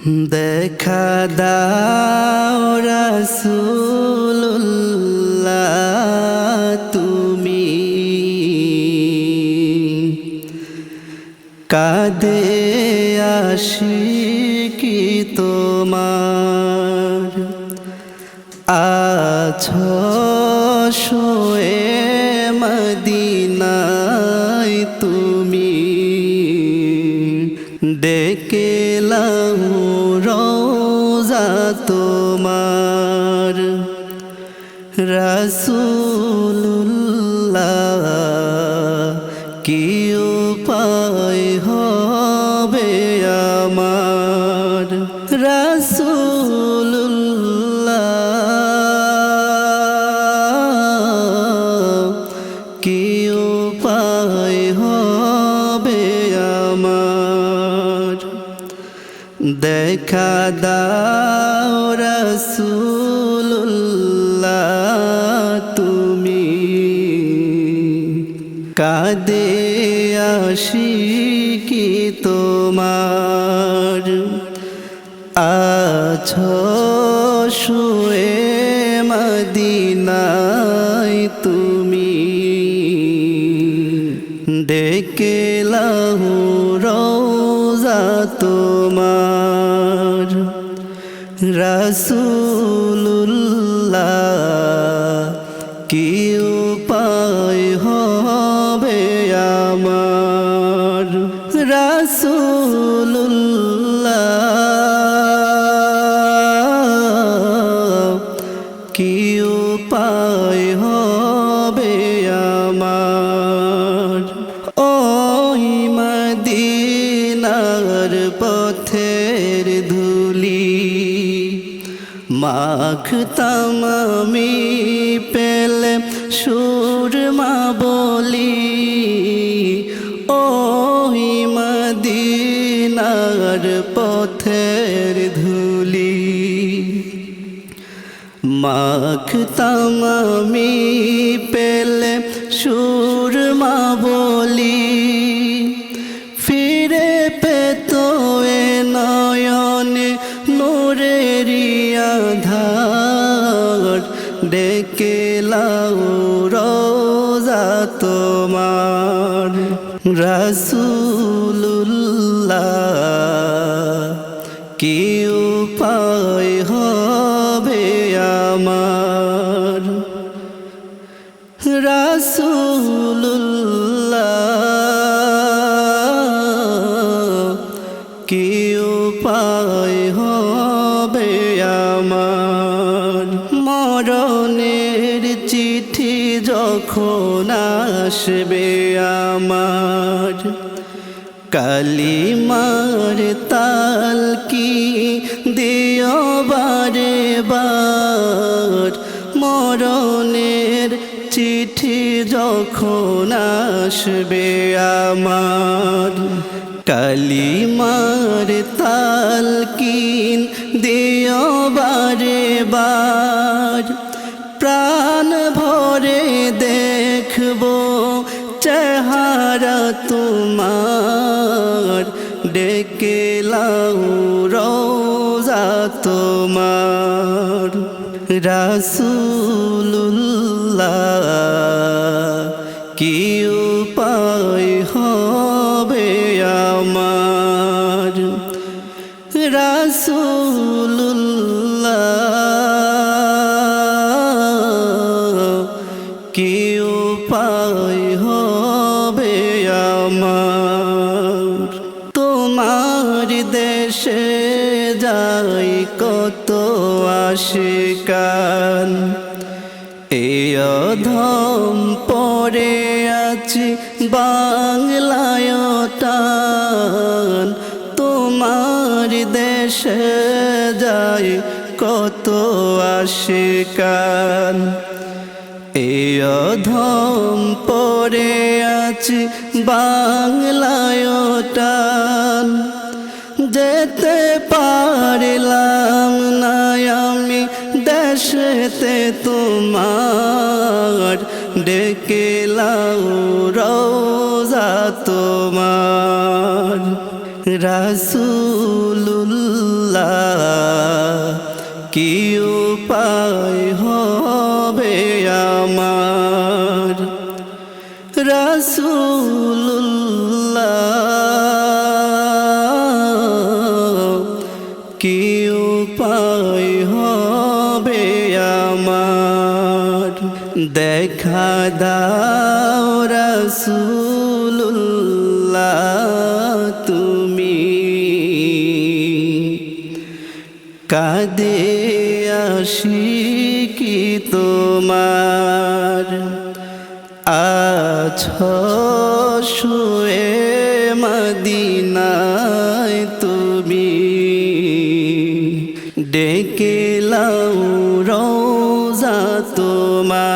দেখা দাও রাসূলুল্লাহ তুমি কাঁদে আশিকি তোমার আছো শোয়ে মদিনায় তুমি ডেকে লাও রওজা তোমার রাসূলুল্লাহ কি উপায় হবে আমার রাসূলুল্লাহ কি উপায় হবে আমার দেখা দাও রাসূলুল্লাহ তুমি কাঁদে আশিকি তোমার আছো শুয়ে মদিনায় তুমি ডেকে লাও রওজা তোমার রাসূলুল্লাহ কি উপায় হবে আমার রাসূলুল্লাহ কি উপায় হবে আমার ওই মদিনার পথের ধুলি মাখতাম আমি পেলে সুরমা বলি ওই মদিনার পথের ধুলি মাখতাম আমি পেলে সুরমা বলি ফিরে পেত এ নয়নে নূরেরি আধার ডেকে লাও রওজা তোমার রাসূলুল্লাহ কি উপায় হবে আমার রাসূলুল্লাহ কি উপায় হবে আমার মরণের চিঠি যখন আসবে আমার কালিমার তালকি দিও বারে বার মরণের চিঠি যখন আসবে আমার কালিমার তালকিন দিও বারে বার প্রাণ ভরে দেখবো চেহারা তোমার ডেকে লাও রওজা তোমার রাসূলুল্লাহ কি উপায় হবে আমার রাসূলুল্লাহ কি উপায় হবে আমার তোমার দেশে যাই কত আশিকান এই অধম পড়ে আছি বাংলায় টান তোমার দেশে যাই কত আশিকান এই অধম পড়ে আছি বাংলায় টান যেতে পারলাম না আমি দেশেতে তোমার ডেকে লাও রওজা তোমার রাসূলুল্লাহ কি উপায় হবে আমার রাসূলুল্লাহ কি উপায় হবে আমার দেখা দাও রাসূলুল্লাহ তুমি কাঁদে আশিকি তোমার আছো শুয়ে মদিনায় তুমি ডেকে লাও রওজা তোমার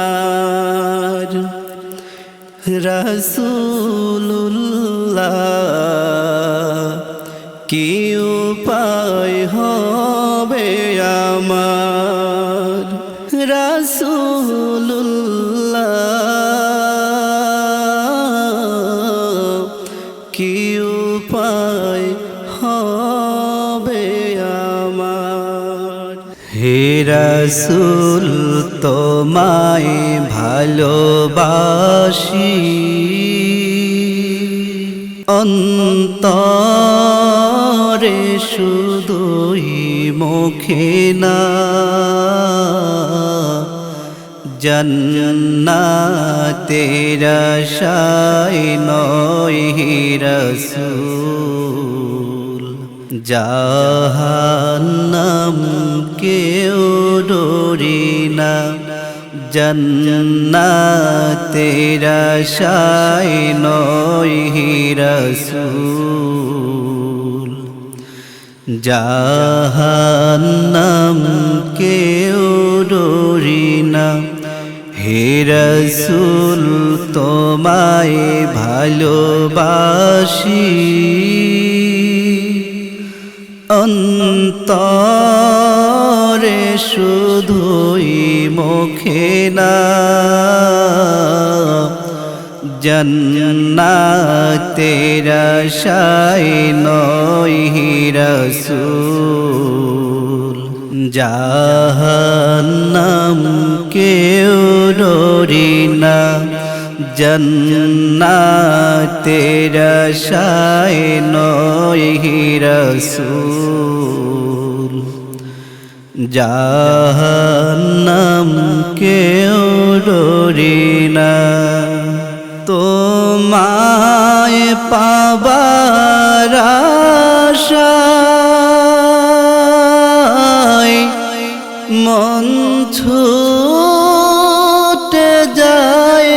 রাসূলুল্লাহ কি উপায় হবে আমার রাসূলুল্লাহ কি উপায় হবে আমার হে রাসূল তোমায় ভালোবাসি অন্তরে শুধুই মুখে না জান্নাতের আশায় নয় হে রাসূল জাহান্নাম কেউ ডোরে না জান্নাতের আশায় নয় হে রাসূল জাহান্নাম কেউ ডোরে না হে রাসূল তোমায় ভালোবাসি অন্তরে শুধুই মুখে না জান্নাতের আশায় নয় হে রাসূল জাহান্নাম কেউ ডোরে না জান্নাতের আশায় নয় হে রাসূল জাহান্নাম কেউ ডোরে না তোমায় পাবার আশায় মন ছুটে যায়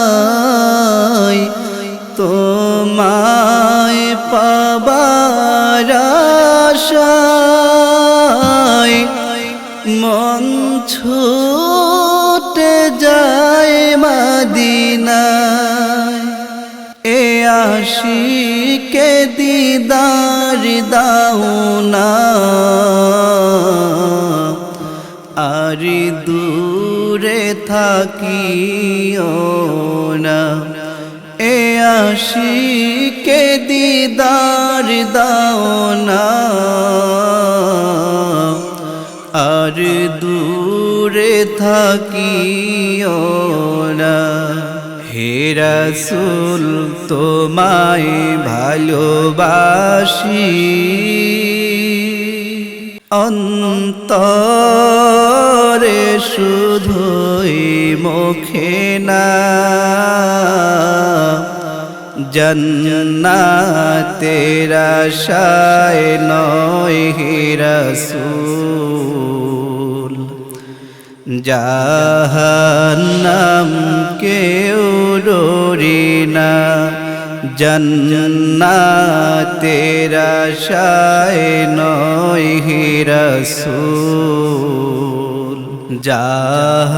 মদিনায় তোমায় পাবার আশায় মন ছুটে যায় মদিনায় এ আশিকে দিদার দাও না আর দূরে থাকিও না এ আশিকে দিদার দাও না আর দূরে থাকিও না হে রাসূল তোমায় ভালোবাসি অন্তরে শুধুই মুখে না জান্নাতের আশায় নয় হে রাসূল জাহান্নাম কেউ ডোরে না জান্নাতের আশায় নয় হে রাসূল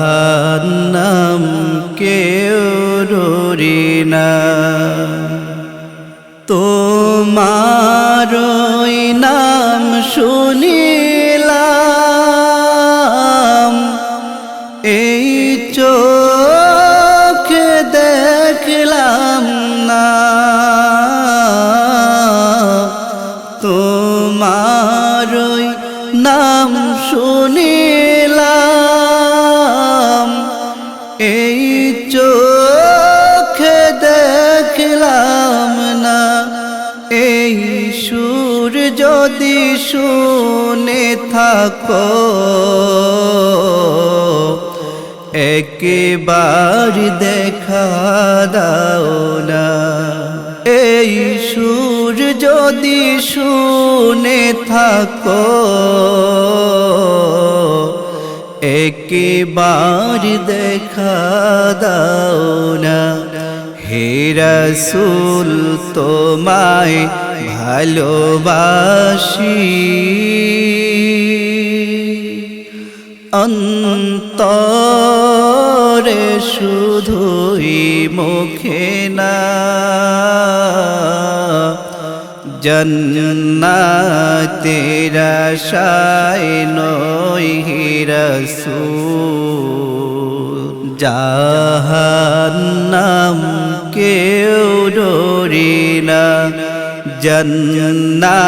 জাহান্নাম কেউ ডোরে না তোমারই নাম শুনিলাম এই চোখে দেখলাম না তোমারই নাম শুনিলাম, এই চোখে দেখলাম না। এই সুর যদি শুনে থাকো, একবার দেখা দাও না। এই সুর যদি শুনে থাকো, একবার দেখা দাও না। হে রাসূল তোমায় ভালোবাসি, অন্তরে শুধুই মুখে না। জান্নাতের আশায় নয় হে রাসূল, জাহান্নাম কেউ ডোরে না। জান্নাতের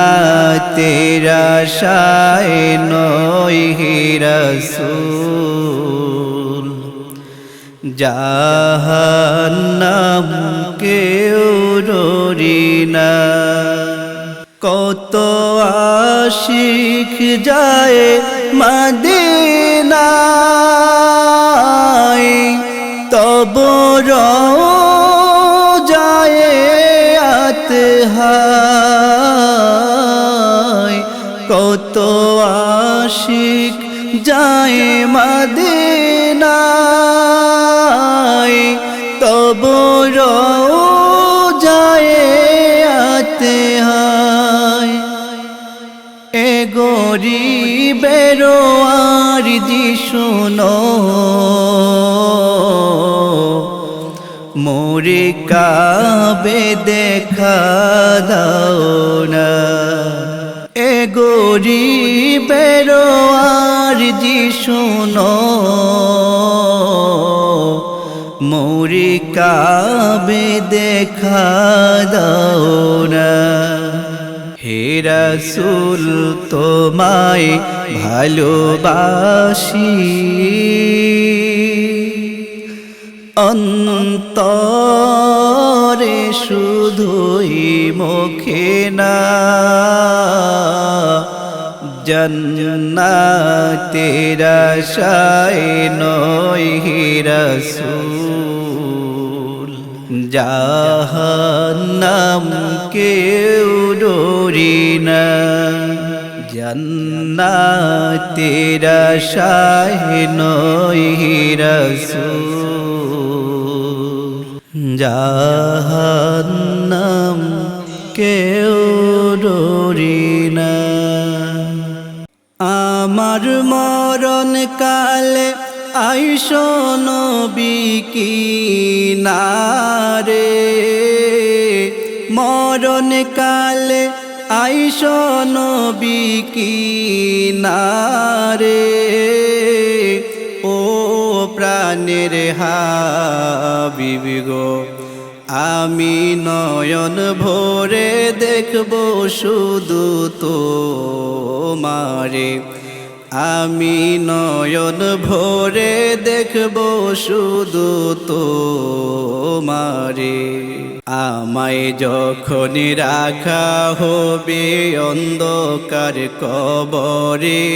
আশায় নয় হে রাসূল, জাহান্নাম কেউ ডোরে না। কত আশিক যায় মদিনায়, তব রওজায়ে আতহায়। কত আশিক যায় মদিনায়, তব রওজায়ে আতহায়। এ গরিবের আরজি শোনো, মোরে কাবে দেখা দাও না। এ গরিবের আরজি শোনো, মোরে কাবে দেখা দাও না। হে রাসূল তোমায় ভালোবাসি, অন্তরে শুধুই মুখে না। জান্নাতের আশায় নয় হে রাসূল, জাহান্নাম কেউ ডোরে না। জান্নাতের আশায় নয় হে রাসূল, জাহান্নাম কেউ ডোরে না। আমার মরণ কালে আইসো নবী কিনারে, মরণ কালে আইসো নবী কিনারে। ও প্রাণের হাবিব গো, আমি নয়ন ভরে দেখব শুধু তোমারে। আমি নয়ন ভরে দেখব শুধু তোমারে। আমায় যখন রাখা হবে অন্ধকার কবরে,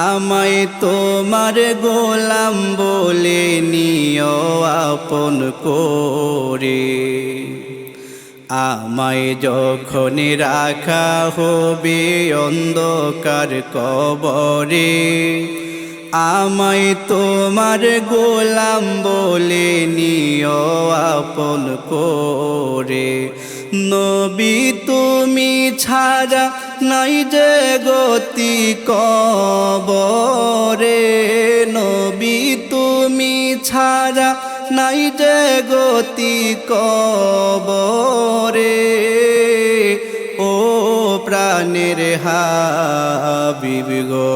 আমায় তোমার গোলাম বলে নিও আপন করে। আমায় যখন রাখা হবে অন্ধকার কবরে, আমায় তোমার গোলাম বলে নিও আপন করে। নবী তুমি ছাড়া নাই যে গতি কবরে, নবী তুমি ছাড়া নাই যে গতি কবরে। ও প্রাণের হাবিব গো,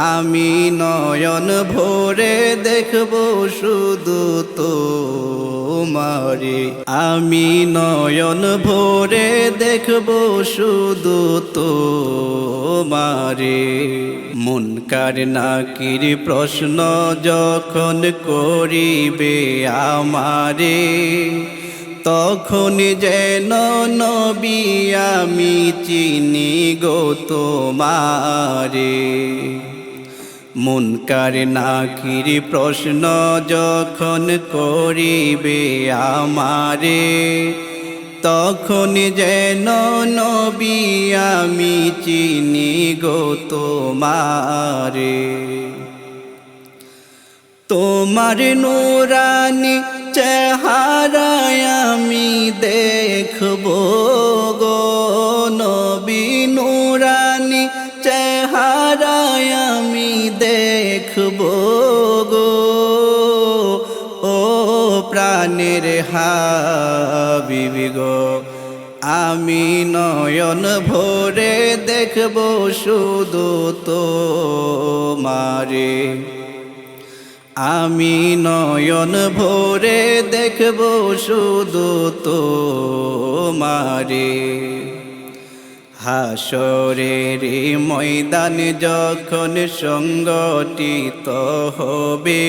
আমি নয়ন ভরে দেখব শুধু তোমারে, আমি নয়ন ভরে দেখব শুধু তোমারে। মুনকার নাকির প্রশ্ন যখন করিবে আমারে, তখন যেন নবী আমি চিনি গো তোমারে। মুনকার নাকির প্রশ্ন যখন করিবে আমারে, তখন যেন নবী আমি চিনি গো তোমারে। তোমার নূরানি চেহারায় আমি দেখব গো নবী, নূরানি চেহারায় আমি দেখব গো। ও প্রাণের হাবিবি গো, আমি নয়ন ভরে দেখব শুধু তোমারে, আমি নয়ন ভরে দেখব শুধু তোমারে। হাসরের ময়দান যখন সংগঠিত হবে,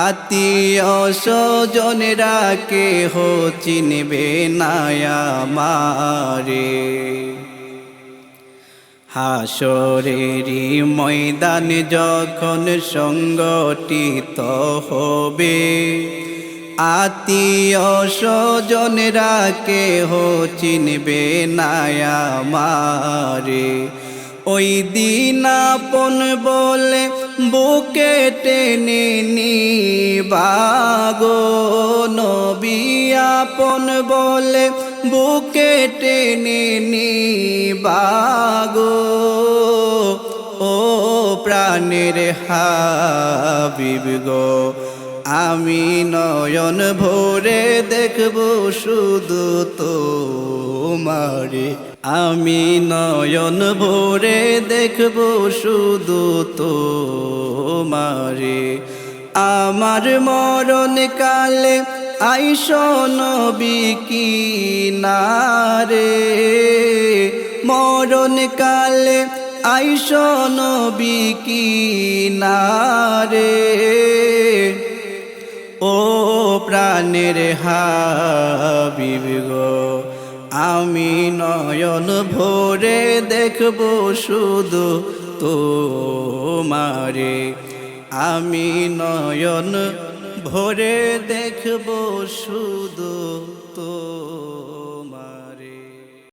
আত্মীয় স্বজনরা কেহ চিনবে না আমারে। হাসরের ময়দান যখন সংগঠিত হবে, আত্মীয় স্বজনরা কেহ চিনবে না আমারে। ওই দিন আপন বলে বুকে টেনে নিবা গো নবী, আপন বলে বুকে টেনে নিবা গো। ও প্রাণের হাবিব গো, আমি নয়ন ভরে দেখব শুধু তোমারে, আমি নয়ন ভরে দেখব শুধু তোমারে। আমার মরণ কালে আইসো নবী কিনারে, মরণ কালে আইসো নবী কিনারে। ও প্রাণের হাবিব গো, আমি নয়ন ভরে দেখব শুধু তোমারে, আমি নয়ন ভরে দেখব শুধু তো।